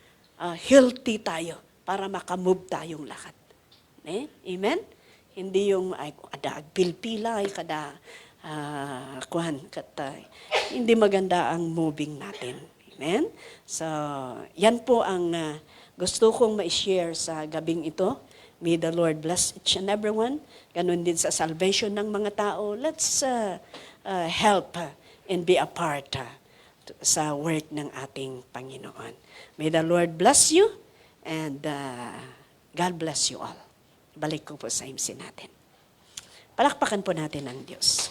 healthy tayo para makamove tayong lahat. Amen? Hindi yung, kada agpilpilay, kada hindi maganda ang moving natin. Amen? So, yan po ang gusto kong ma-share sa gabing ito. May the Lord bless each and everyone. Ganun din sa salvation ng mga tao. Let's help and be a part sa work ng ating Panginoon. May the Lord bless you and God bless you all. Balik ko po sa imsi natin. Palakpakan po natin ang Diyos.